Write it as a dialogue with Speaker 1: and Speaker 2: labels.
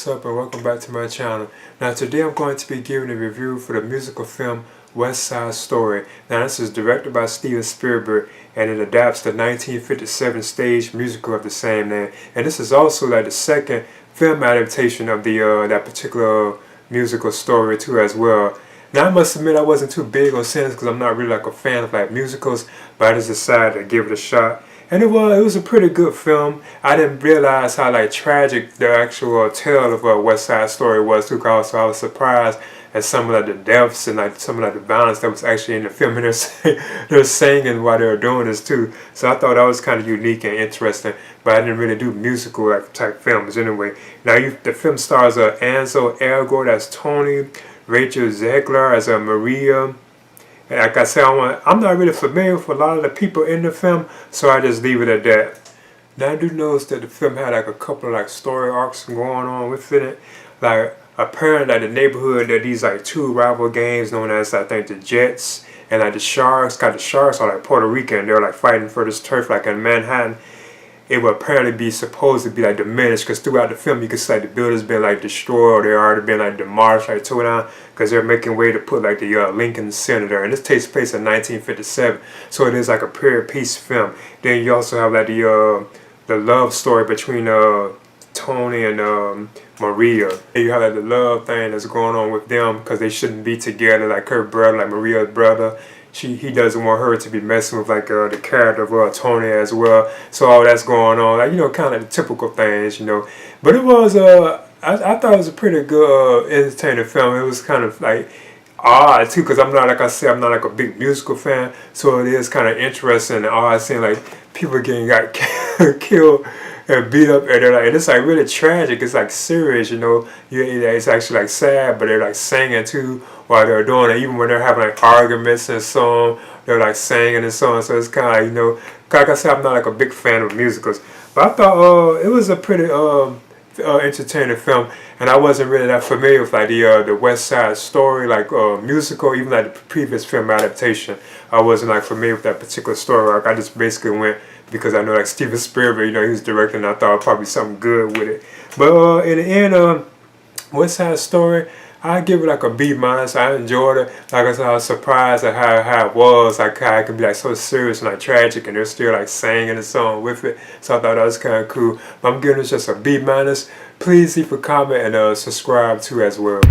Speaker 1: what's up and welcome back to my channel. Now today I'm going to be giving a review for the musical film West Side Story. Now this is directed by Steven Spielberg and it adapts the 1957 stage musical of the same name. And this is also like the second film adaptation of the that particular musical story too as well. Now I must admit I wasn't too big on Sinners because I'm not really like a fan of like musicals, but I just decided to give it a shot. And it was a pretty good film. I didn't realize how like tragic the actual tale of West Side Story was too. Also, I was surprised at some of like the deaths and like some of like the violence that was actually in the film, and they're singing while they were doing this too. So I thought that was kind of unique and interesting. But I didn't really do musical like type films anyway. Now the film stars Ansel Elgort as Tony, Rachel Zegler as Maria. Like I said, I'm not really familiar with a lot of the people in the film, so I just leave it at that. Now I do notice that the film had like a couple of like story arcs going on within it. Like apparently like the neighborhood, there are these like two rival gangs known as I think the Jets and like the Sharks. The Sharks are like Puerto Rican. They're like fighting for this turf like in Manhattan. It would apparently be supposed to be like diminished because throughout the film you can see like the buildings been like destroyed or they already been like demolished, like torn down, because they're making way to put like the Lincoln Center there. And this takes place in 1957, so it is like a period piece film. Then you also have like the love story between Tony and Maria. And you have like the love thing that's going on with them because they shouldn't be together, like her brother, like Maria's brother. He doesn't want her to be messing with like the character of Tony as well. So all that's going on, like kind of the typical things, But it was I thought it was a pretty good entertaining film. It was kind of like odd too, because I'm not, like I said, I'm not like a big musical fan. So it is kind of interesting and odd seeing like people got killed and beat up, and it's like really tragic. It's like serious, It's actually like sad, but they're like singing too while they're doing it. Even when they're having like arguments and so on, they're like singing and so on. So it's kind of like I said, I'm not like a big fan of musicals, but I thought it was a pretty entertaining film, and I wasn't really that familiar with like the West Side Story like musical, even like the previous film adaptation. I wasn't like familiar with that particular story arc. I just basically went because I know like Steven Spielberg, he was directing, and I thought probably something good with it. But in the end, West Side Story, I give it like a B-. I enjoyed it. Like I said, I was surprised at how it was, like how it could be like so serious and like tragic, and they're still like singing a song with it. So I thought that was kind of cool. But I'm giving it just a B-. Please leave a comment and subscribe too as well.